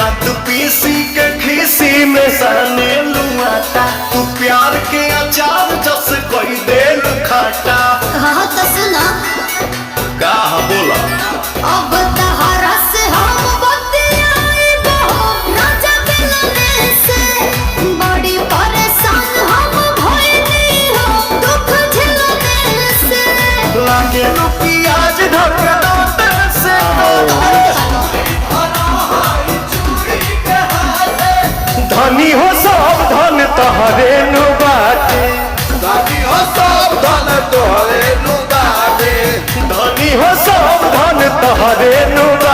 दांत पीसी के खीसी में साने लुआटा तू प्यार के अचार जस कोई दे खाटा। हाँ तो सुना का बोला अब तहरा से हम बतियाई बहुत राजा दिलने से बड़ी परेशान हम भइली हो दुख झेलने से लागे नु प्याज ढक दांत से धनी हो सब धन तहरे नु बाटे धनी हो सब धन तोहरे नु बाटे धनी हो सब धन तहरे नु बाटे।